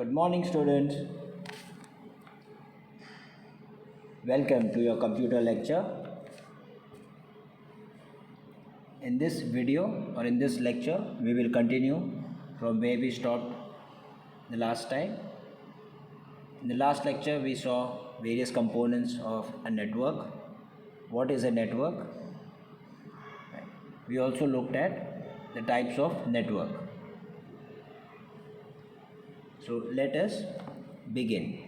Good morning, students. Welcome to your computer lecture. In this video or in this lecture, we will continue from where we stopped the last time. In the last lecture, we saw various components of a network. What is a network? We also looked at the types of network. So let us begin.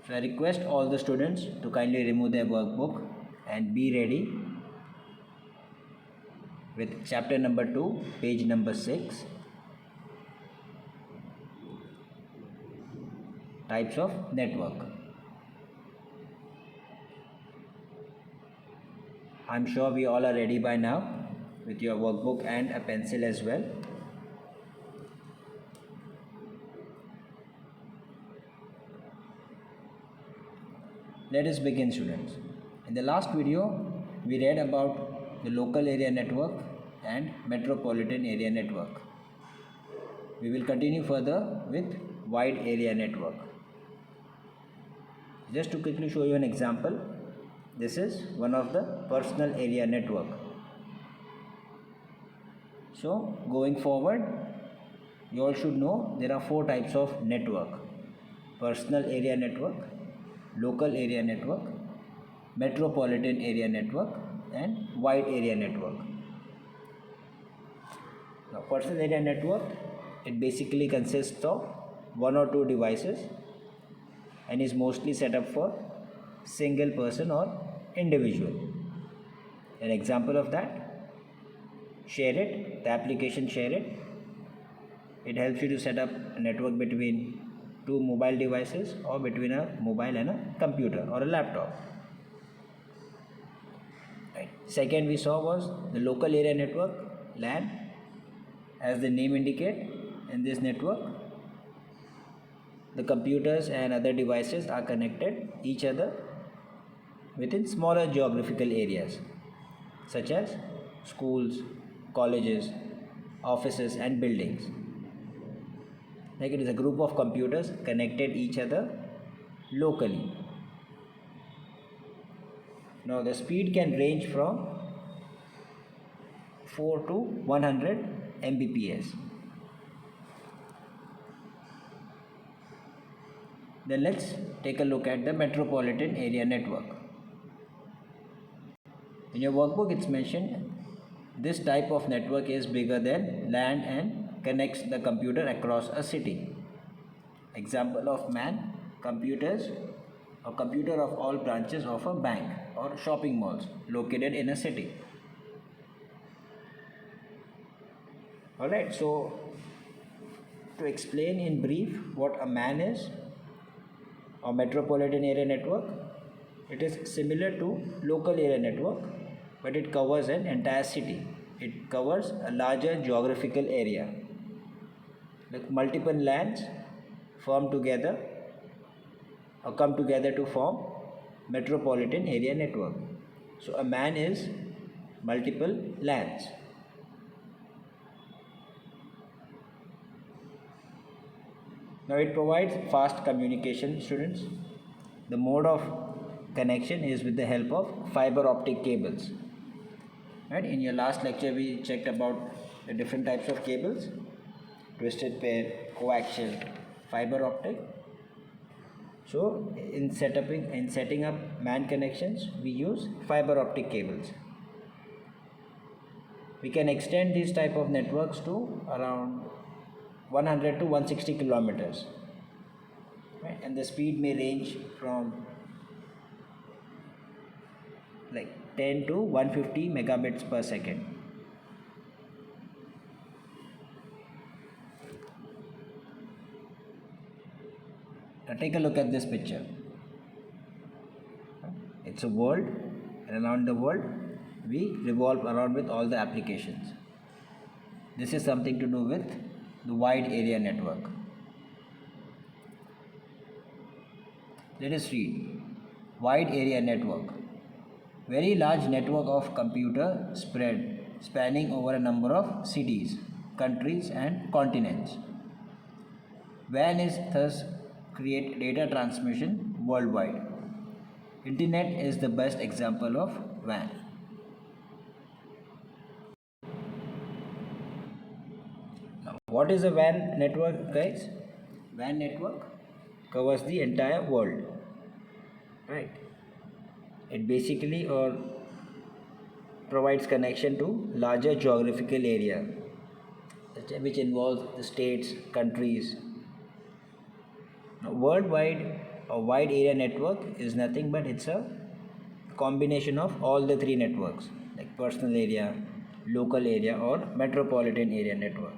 So I request all the students to kindly remove their workbook and be ready with chapter number 2, page number 6, types of network. I'm sure we all are ready by now with your workbook and a pencil as well. Let us begin, students. In the last video, we read about the local area network and metropolitan area network. We will continue further with wide area network. Just to quickly show you an example, this is one of the personal area network. So, going forward, you all should know there are 4 types of network: personal area network, local area network, metropolitan area network, and wide area network. Now, personal area network, it basically consists of 1 or 2 devices and is mostly set up for single person or individual. An example of that, ShareIt, the application ShareIt. It helps you to set up a network between 2 mobile devices or between a mobile and a computer or a laptop. Right. Second we saw was the local area network, LAN. As the name indicates, in this network, the computers and other devices are connected each other within smaller geographical areas such as schools, colleges, offices and buildings. Like it is a group of computers connected each other locally. Now the speed can range from 4 to 100 Mbps. Then let's take a look at the metropolitan area network. In your workbook it's mentioned this type of network is bigger than land and connects the computer across a city. Example of MAN, computers or computer of all branches of a bank or shopping malls located in a city. Alright, so to explain in brief what a MAN is or metropolitan area network, it is similar to local area network, but it covers an entire city. It covers a larger geographical area. Like multiple LANs form together or come together to form metropolitan area network. So a MAN is multiple LANs. Now it provides fast communication, students. The mode of connection is with the help of fiber optic cables. Right? In your last lecture we checked about the different types of cables: twisted pair, coaxial, fiber optic. So in setting up MAN connections we use fiber optic cables. We can extend these type of networks to around 100 to 160 kilometers, right? And the speed may range from like 10 to 150 megabits per second. Now take a look at this picture. It's a world, and around the world we revolve around with all the applications. This is something to do with the wide area network. Let us read. Wide area network. Very large network of computer spread spanning over a number of cities, countries and continents. WAN is thus create data transmission worldwide. Internet is the best example of WAN. Now, what is a WAN network, guys? WAN network covers the entire world, right? It basically or provides connection to larger geographical area, which involves the states, countries. Now, worldwide, a wide area network is nothing but it's a combination of all the three networks, like personal area, local area, or metropolitan area network.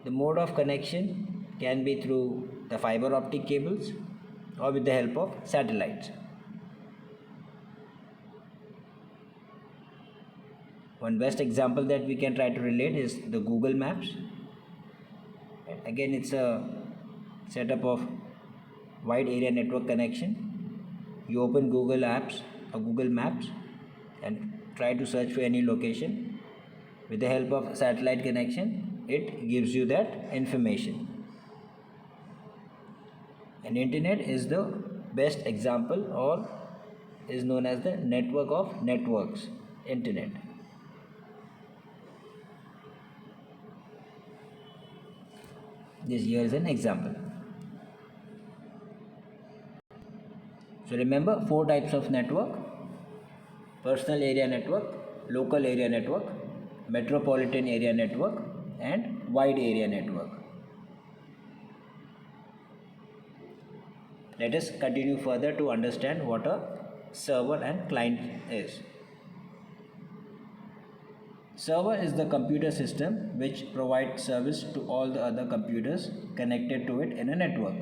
The mode of connection can be through the fiber optic cables or with the help of satellites. One best example that we can try to relate is the Google Maps. Again, it's a setup of wide area network connection. You open Google Apps or Google Maps and try to search for any location. With the help of satellite connection, it gives you that information. And internet is the best example or is known as the network of networks, internet. This here is an example. So remember 4 types of network: personal area network, local area network, metropolitan area network, and wide area network. Let us continue further to understand what a server and client is. Server is the computer system which provides service to all the other computers connected to it in a network.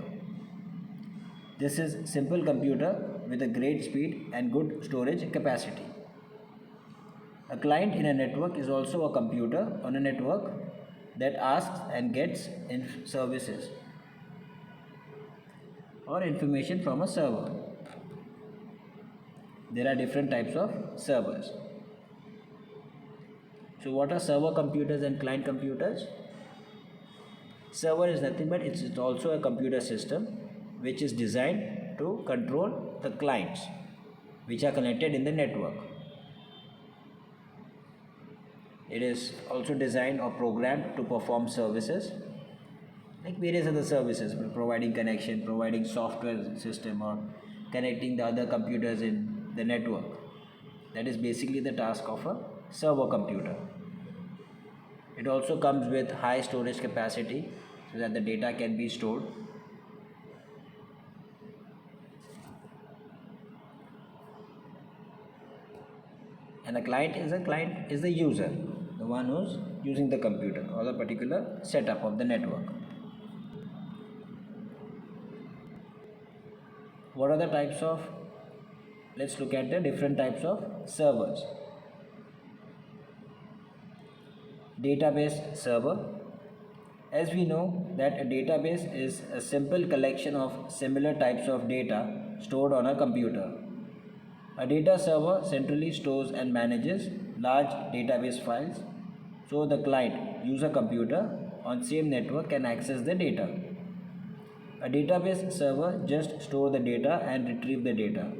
This is simple computer with a great speed and good storage capacity. A client in a network is also a computer on a network that asks and gets services or information from a server. There are different types of servers. So what are server computers and client computers? Server is nothing but it's also a computer system which is designed to control the clients which are connected in the network. It is also designed or programmed to perform services like various other services, providing connection, providing software system, or connecting the other computers in the network. That is basically the task of a server computer. It also comes with high storage capacity so that the data can be stored. And a client is the user, the one who's using the computer or the particular setup of the network. What are the types of, let's look at the different types of servers. Database server. As we know that a database is a simple collection of similar types of data stored on a computer. A data server centrally stores and manages large database files so the client use a computer on same network can access the data. A database server just store the data and retrieve the data.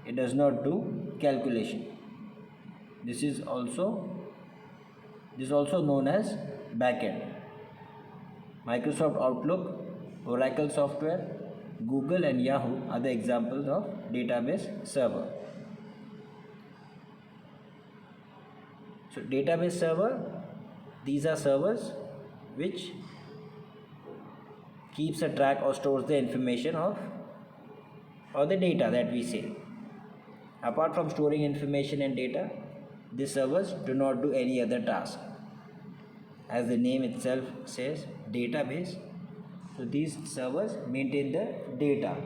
It does not do calculation. This is also known as backend. Microsoft Outlook, Oracle software, Google and Yahoo are the examples of database server. So database server, these are servers which keeps a track or stores the information of or the data that we say. Apart from storing information and data, these servers do not do any other task. As the name itself says, database. So these servers maintain the data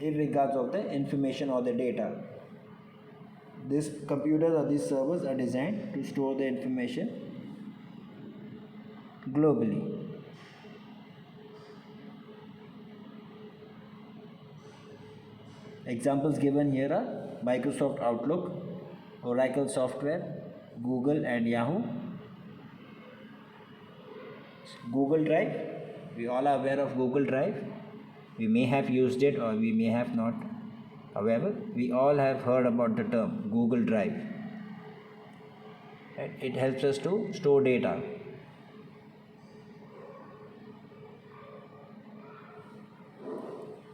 irregardless of the information or the data. These computers or these servers are designed to store the information globally. Examples given here are Microsoft Outlook, Oracle software, Google and Yahoo. Google Drive. We all are aware of Google Drive. We may have used it or we may have not. However, we all have heard about the term Google Drive. Right? It helps us to store data.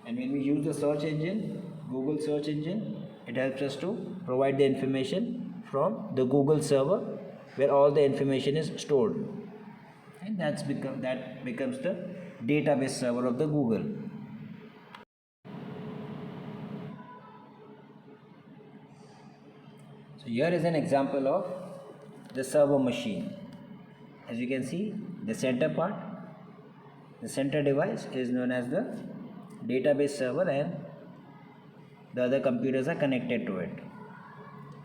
And when we use the search engine, Google search engine, it helps us to provide the information from the Google server where all the information is stored. And that becomes the database server of the Google. So here is an example of the server machine. As you can see, the center part, the center device is known as the database server, and the other computers are connected to it.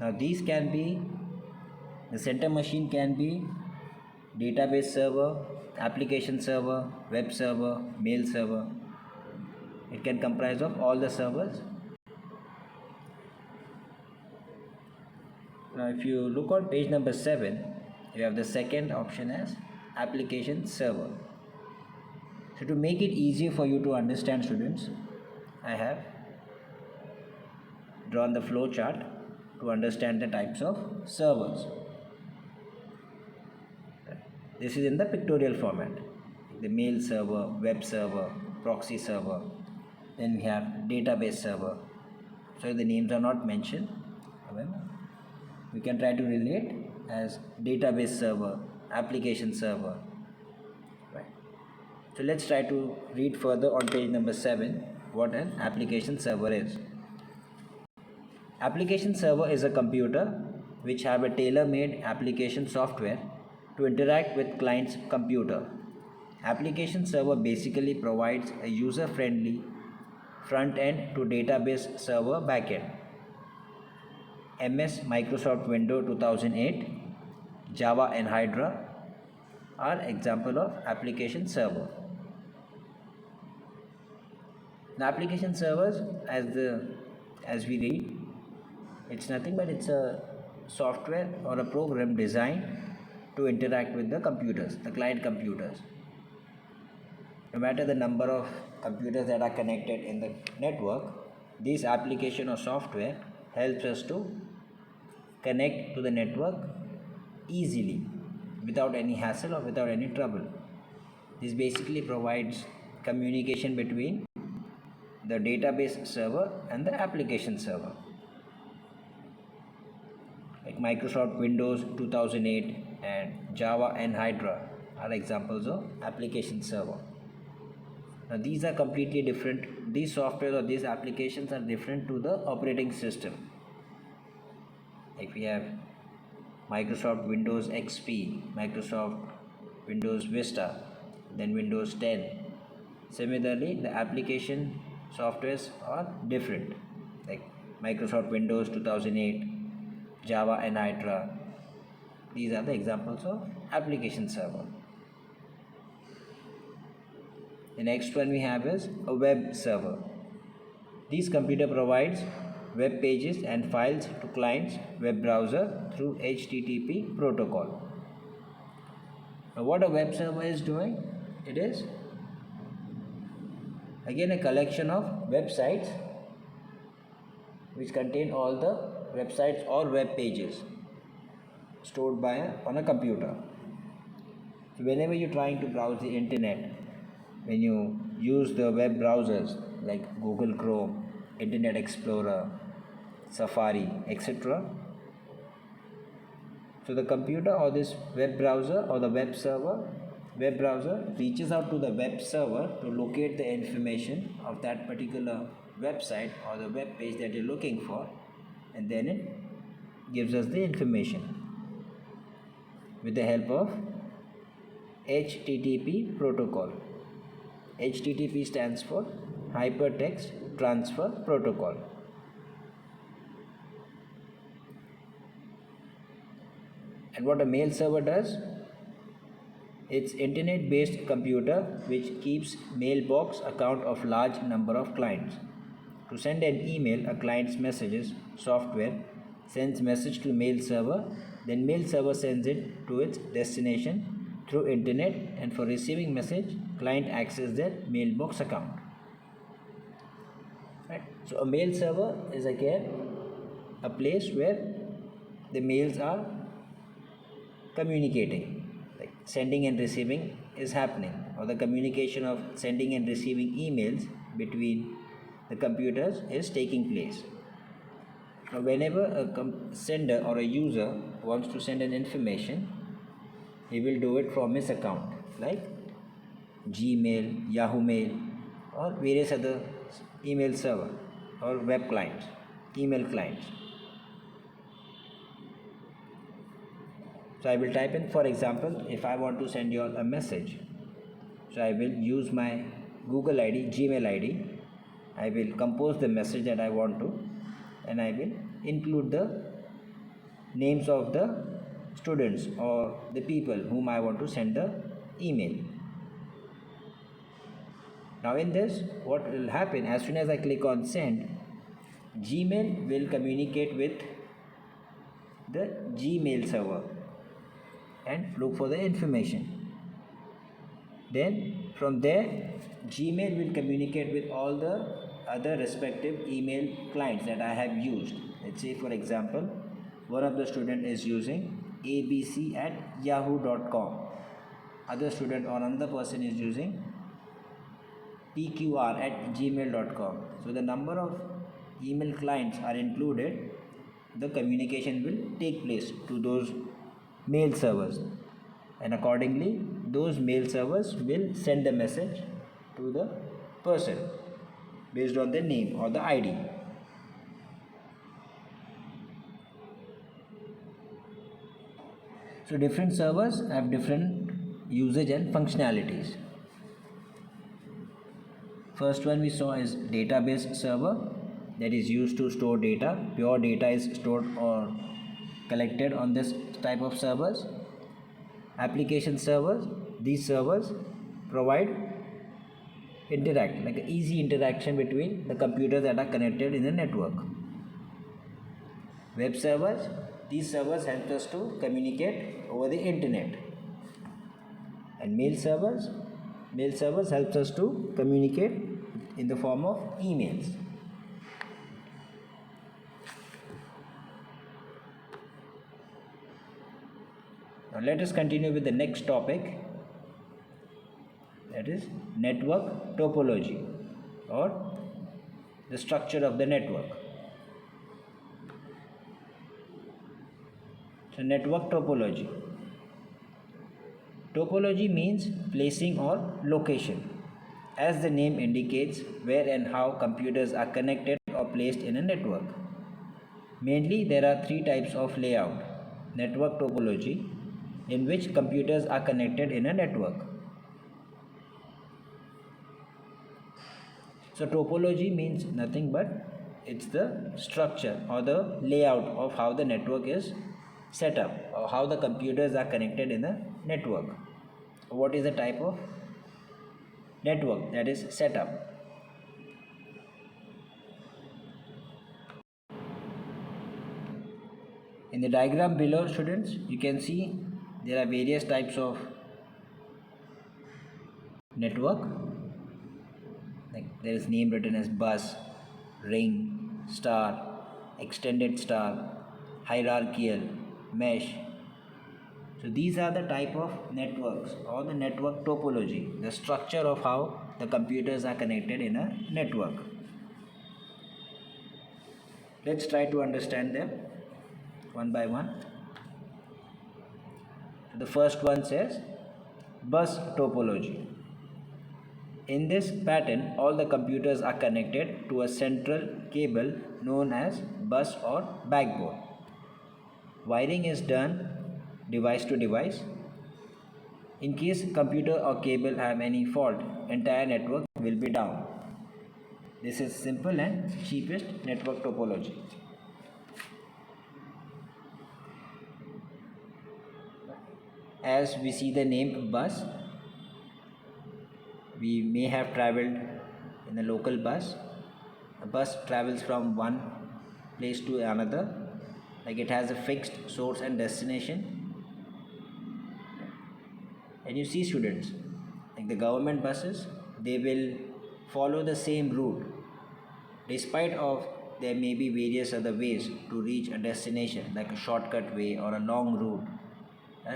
Now these can be, the center machine can be database server, application server, web server, mail server. It can comprise of all the servers. Now if you look on page number 7, you have the second option as application server. So to make it easier for you to understand, students, I have drawn the flow chart to understand the types of servers. This is in the pictorial format. The mail server, web server, proxy server. Then we have database server. So the names are not mentioned. However, we can try to relate as database server, application server. Right. So let's try to read further on page number 7 what an application server is. Application server is a computer which have a tailor-made application software to interact with client's computer. Application server basically provides a user-friendly front-end to database server backend. MS Microsoft Windows 2008, Java and Hydra are example of application server. The application servers, as we read, it's nothing but it's a software or a program designed to interact with the computers, the client computers. No matter the number of computers that are connected in the network, this application or software helps us to connect to the network easily without any hassle or without any trouble. This basically provides communication between the database server and the application server. Like Microsoft Windows 2008 and Java and Hydra are examples of application server. Now these are completely different. These software or these applications are different to the operating system. Like we have Microsoft Windows XP, Microsoft Windows Vista, then Windows 10. Similarly, the application softwares are different. Like Microsoft Windows 2008, Java and Hydra. These are the examples of application server. The next one we have is a web server. This computer provides web pages and files to clients' web browser through HTTP protocol. Now what a web server is doing? It is again a collection of websites which contain all the websites or web pages stored on a computer. So whenever you're trying to browse the internet, when you use the web browsers like Google Chrome, Internet Explorer, Safari, etc. So the computer or this web browser or the web browser reaches out to the web server to locate the information of that particular website or the web page that you're looking for, and then it gives us the information with the help of HTTP protocol. HTTP stands for Hypertext Transfer Protocol. And what a mail server does, it's internet-based computer which keeps mailbox account of large number of clients. To send an email, a client's messages software sends message to mail server, then mail server sends it to its destination through internet, and for receiving message, client access their mailbox account. Right? So a mail server is again a place where the mails are communicating, like sending and receiving is happening, or the communication of sending and receiving emails between the computers is taking place. Now whenever a sender or a user wants to send an information, he will do it from his account like Gmail, Yahoo Mail, or various other email server or web clients, email clients. So I will type in, for example, if I want to send you all a message, so I will use my Google ID, Gmail ID. I will compose the message that I want to, and I will include the names of the students or the people whom I want to send the email. Now in this, what will happen, as soon as I click on send, Gmail will communicate with the Gmail server and look for the information. Then from there, Gmail will communicate with all the other respective email clients that I have used. Let's say for example, one of the student is using abc@yahoo.com. Other student or another person is using pqr@gmail.com. So the number of email clients are included, the communication will take place to those mail servers, and accordingly those mail servers will send the message to the person based on the name or the ID. So different servers have different usage and functionalities. First one we saw is database server, that is used to store data. Pure data is stored or collected on this type of servers. Application servers, these servers provide like easy interaction between the computers that are connected in a network. Web servers, these servers help us to communicate over the internet. And mail servers helps us to communicate in the form of emails. Now let us continue with the next topic, that is network topology, or the structure of the network. So network topology. Topology means placing or location. As the name indicates, where and how computers are connected or placed in a network. Mainly there are three types of layout. Network topology, in which computers are connected in a network. So topology means nothing but it's the structure or the layout of how the network is set up, or how the computers are connected in a network. What is the type of network that is set up? In the diagram below, students, you can see there are various types of network. Like there is name written as bus, ring, star, extended star, hierarchical, mesh. So these are the type of networks or the network topology, the structure of how the computers are connected in a network. Let's try to understand them one by one. The first one says bus topology. In this pattern, all the computers are connected to a central cable known as bus or backbone. Wiring is done device to device. In case computer or cable have any fault, entire network will be down. This is simple and cheapest network topology. As we see the name bus, we may have traveled in a local bus. A bus travels from one place to another, like it has a fixed source and destination. and you see students, like the government buses, they will follow the same route despite of there may be various other ways to reach a destination, like a shortcut way or a long route,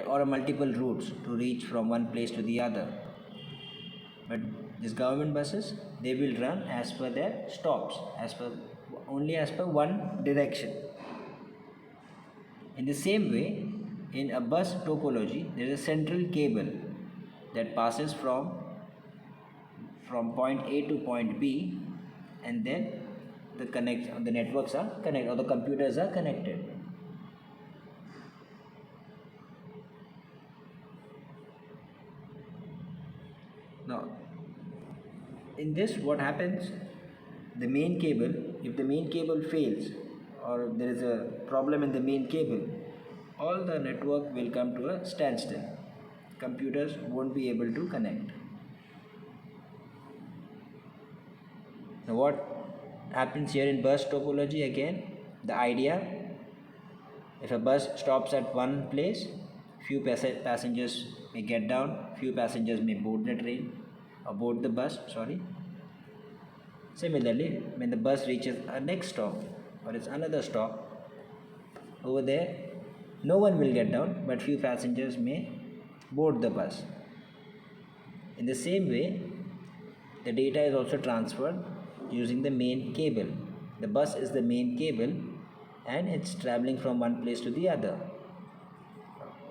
or a multiple routes to reach from one place to the other. But these government buses, they will run as per their stops, only as per one direction. In the same way, in a bus topology, there is a central cable that passes from point A to point B, and then the networks are connected, or the computers are connected. Now, in this, what happens? The main cable, if the main cable fails, or there is a problem in the main cable, all the network will come to a standstill. Computers won't be able to connect. Now, what happens here in bus topology? Again, the idea, if a bus stops at one place, few passengers may get down, few passengers may board the train or board the bus, sorry. Similarly, when the bus reaches a next stop or it's another stop, over there no one will get down, but few passengers may board the bus. In the same way, the data is also transferred using the main cable. The bus is the main cable and it's traveling from one place to the other.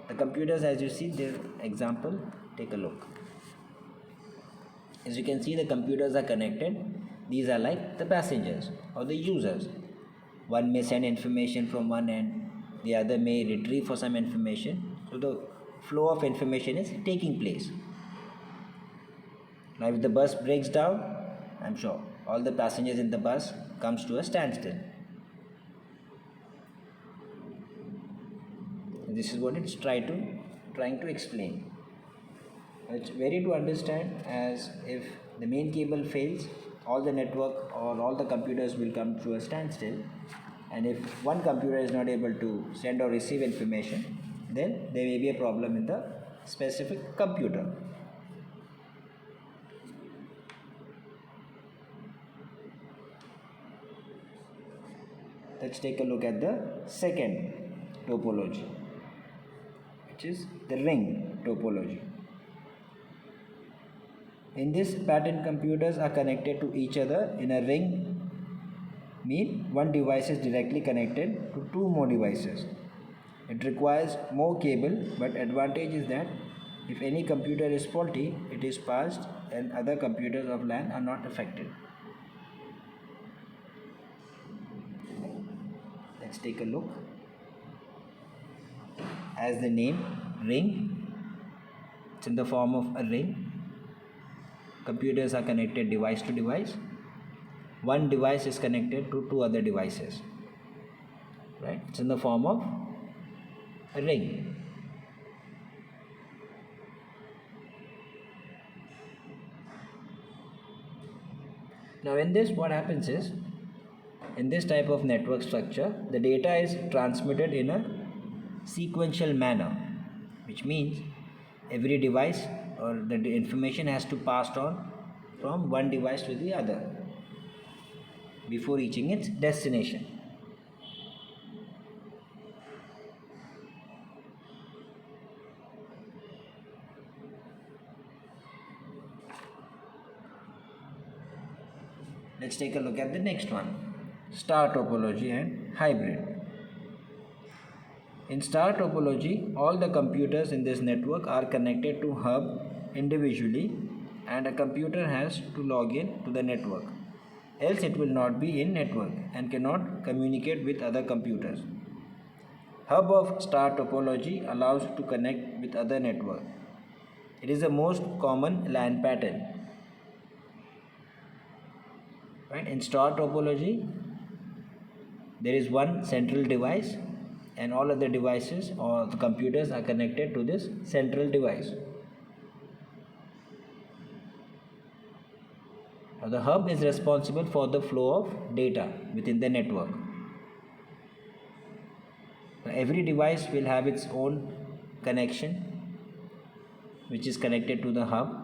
The computers, as you see the example, take a look. As you can see, the computers are connected. These are like the passengers or the users. One may send information from one end, the other may retrieve for some information. So the flow of information is taking place. Now if the bus breaks down, I'm sure all the passengers in the bus comes to a standstill. This is what it's trying to explain. It's very to understand, as if the main cable fails, all the network or all the computers will come to a standstill, and if one computer is not able to send or receive information, then there may be a problem in the specific computer. Let's take a look at the second topology, which is the ring topology. In this pattern, computers are connected to each other in a ring, mean one device is directly connected to two more devices. It requires more cable, but advantage is that if any computer is faulty, it is passed and other computers of LAN are not affected. Let's take a look. As the name, ring, it's in the form of a ring. Computers are connected device to device. One device is connected to two other devices. Right? It's in the form of a ring. Now in this, what happens is, in this type of network structure, the data is transmitted in a sequential manner, which means every device or the information has to pass on from one device to the other before reaching its destination. Let's take a look at the next one, star topology and hybrid. In star topology, all the computers in this network are connected to hub individually, and a computer has to log in to the network, else it will not be in network and cannot communicate with other computers. Hub of star topology allows to connect with other network. It is the most common LAN pattern. Right? In star topology, there is one central device and all other devices or the computers are connected to this central device. Now the hub is responsible for the flow of data within the network. Now every device will have its own connection which is connected to the hub.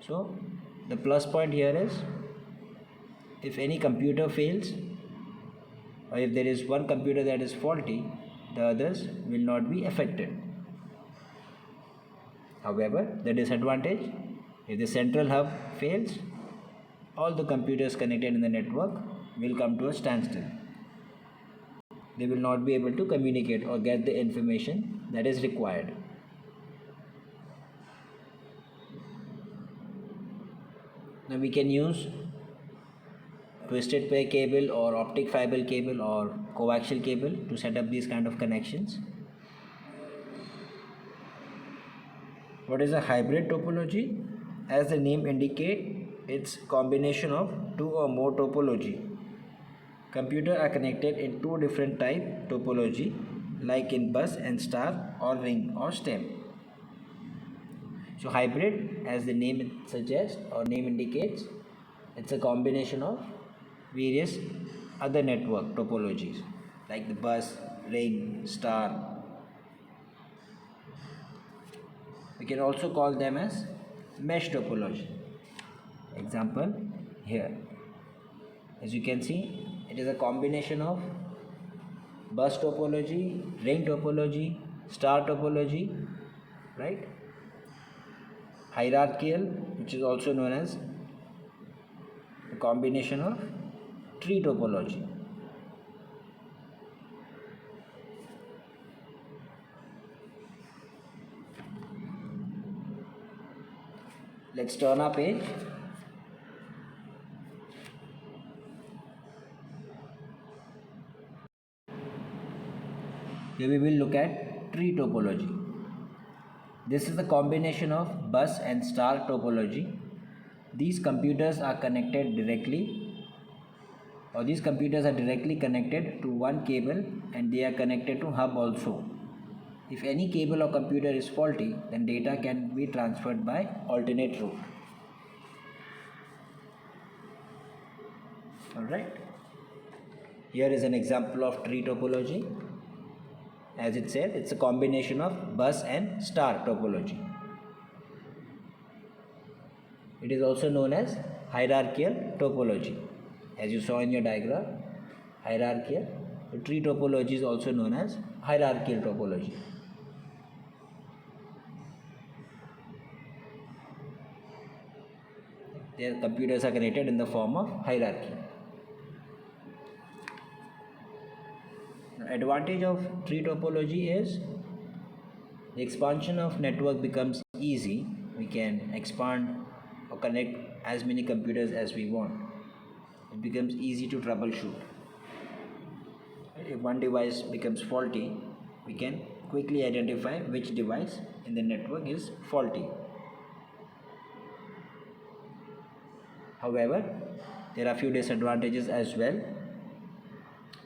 So the plus point here is, if any computer fails, or if there is one computer that is faulty, the others will not be affected. However, the disadvantage, if the central hub fails, all the computers connected in the network will come to a standstill. They will not be able to communicate or get the information that is required. Now we can use twisted pair cable or optic fiber cable or coaxial cable to set up these kind of connections. What is a hybrid topology? As the name indicates, it's combination of two or more topology. Computers are connected in two different type topology, like in bus and star or ring or stem. So hybrid, as the name suggests or name indicates, it's a combination of various other network topologies like the bus, ring, star. We can also call them as mesh topology. Example here. As you can see, it is a combination of bus topology, ring topology, star topology, right? Hierarchical, which is also known as a combination of tree topology. Let's turn our page. Here we will look at tree topology. This is a combination of bus and star topology. These computers are connected directly, or these computers are directly connected to one cable, and they are connected to hub also. If any cable or computer is faulty, then data can be transferred by alternate route. Alright. Here is an example of tree topology. As it said, it's a combination of bus and star topology. It is also known as hierarchical topology. As you saw in your diagram, hierarchical. The tree topology is also known as hierarchical topology. Their computers are connected in the form of hierarchy. The advantage of tree topology is the expansion of network becomes easy. We can expand or connect as many computers as we want. It becomes easy to troubleshoot. If one device becomes faulty, we can quickly identify which device in the network is faulty. However, there are few disadvantages as well,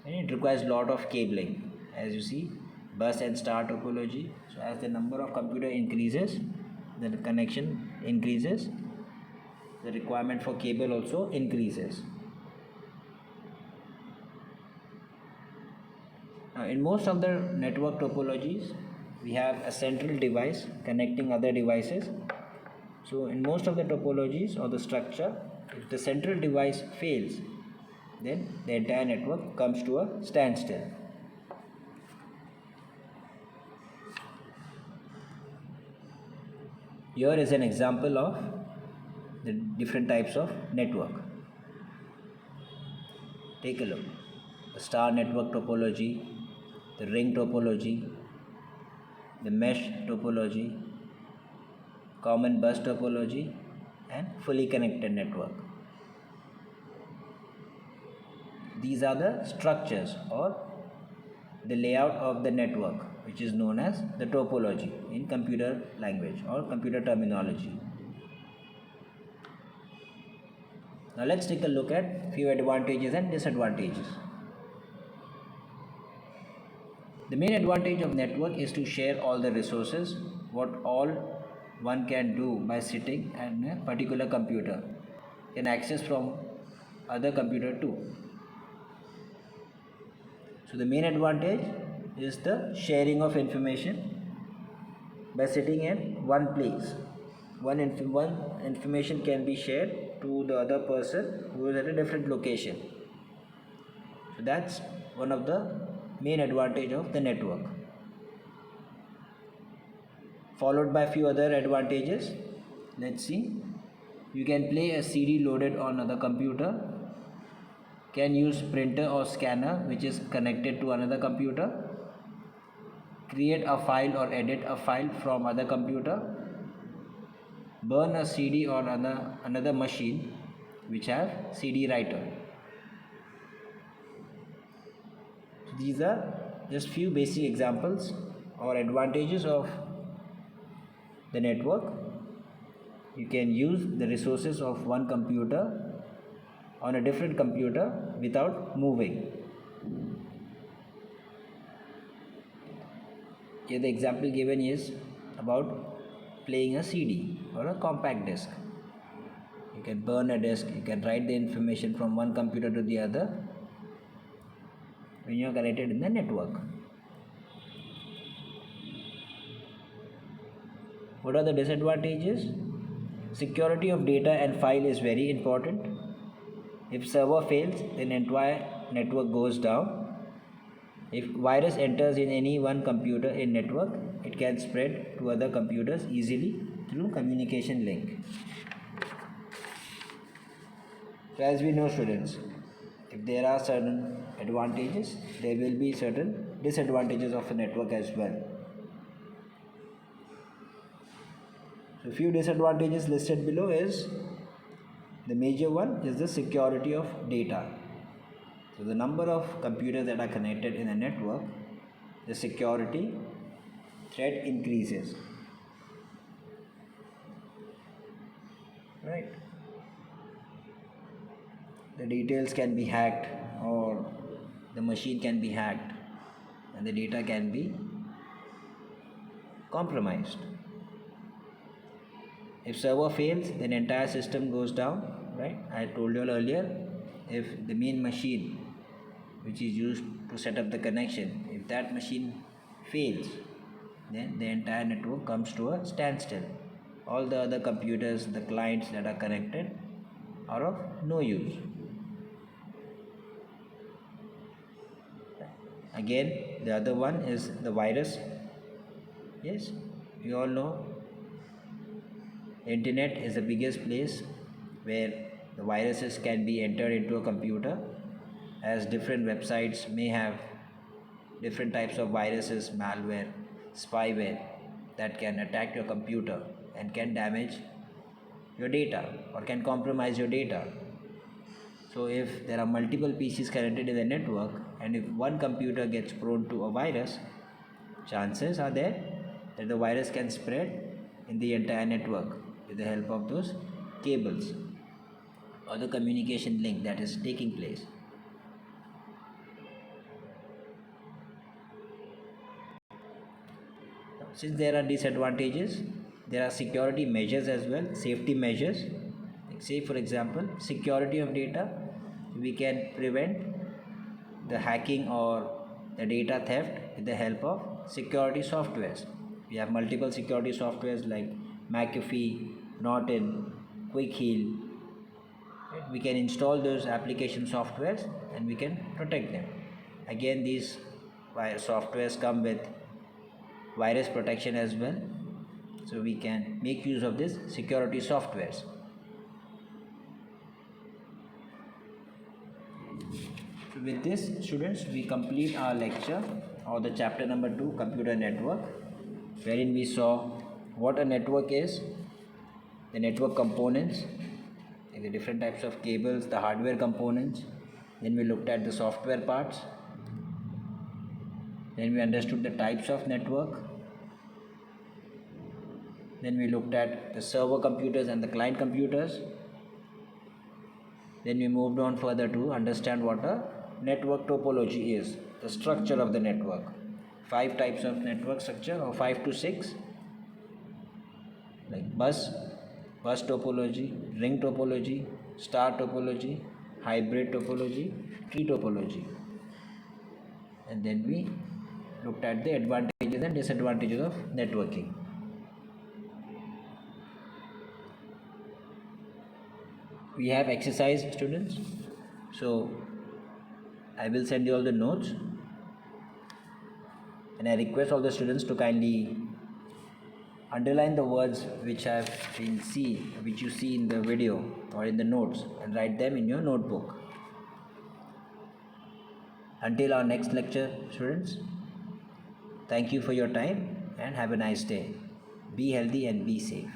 and it requires a lot of cabling. As you see, bus and star topology. So as the number of computer increases, the connection increases, the requirement for cable also increases. Now, in most of the network topologies, we have a central device connecting other devices. So in most of the topologies or the structure, if the central device fails, then the entire network comes to a standstill. Here is an example of the different types of network. Take a look. The star network topology, the ring topology, the mesh topology, common bus topology, and fully connected network. These are the structures or the layout of the network, which is known as the topology in computer language or computer terminology. Now let's take a look at few advantages and disadvantages. The main advantage of network is to share all the resources, what all one can do by sitting at a particular computer, can access from other computer too. So the main advantage is the sharing of information. by sitting in one place. One information can be shared to the other person who is at a different location. So that's one of the main advantage of the network. Followed by a few other advantages. Let's see. You can play a CD loaded on another computer, can use printer or scanner which is connected to another computer, create a file or edit a file from other computer, burn a CD on another machine which have CD writer. These are just few basic examples or advantages of the network. You can use the resources of one computer on a different computer without moving. Here the example given is about playing a CD or a compact disc. You can burn a disc, you can write the information from one computer to the other when you are connected in the network. What are the disadvantages? Security of data and file is very important. If server fails, then entire network goes down. If virus enters in any one computer in network, it can spread to other computers easily through communication link. So as we know, students, if there are certain advantages, there will be certain disadvantages of a network as well. So few disadvantages listed below is, the major one is the security of data. So the number of computers that are connected in a network, the security threat increases. Right? The details can be hacked, or the machine can be hacked, and the data can be compromised. If server fails, then entire system goes down. Right? I told you earlier, if the main machine which is used to set up the connection, if that machine fails, then the entire network comes to a standstill. All the other computers, the clients that are connected, are of no use. Again, the other one is the virus. Yes, we all know internet is the biggest place where the viruses can be entered into a computer, as different websites may have different types of viruses, malware, spyware that can attack your computer and can damage your data or can compromise your data. So if there are multiple PCs connected in the network, and if one computer gets prone to a virus, chances are there that the virus can spread in the entire network with the help of those cables or the communication link that is taking place. Since there are disadvantages, there are security measures as well, safety measures. Like say for example, security of data, we can prevent the hacking or the data theft with the help of security softwares. We have multiple security softwares like McAfee, Norton, Quick Heal. Right? We can install those application softwares and we can protect them. Again, these softwares come with virus protection as well, so we can make use of this security softwares. So with this, students, we complete our lecture or the chapter number 2, computer network, wherein we saw what a network is, the network components, like the different types of cables, the hardware components. Then we looked at the software parts. Then we understood the types of network. Then we looked at the server computers and the client computers. Then we moved on further to understand what a network topology is, the structure of the network. 5 types of network structure, or 5 to 6, like bus topology, ring topology, star topology, hybrid topology, tree topology. And then we looked at the advantages and disadvantages of networking. we have exercise, students. So I will send you all the notes, and I request all the students to kindly underline the words which you see in the video or in the notes, and write them in your notebook. Until our next lecture, students, thank you for your time and have a nice day. Be healthy and be safe.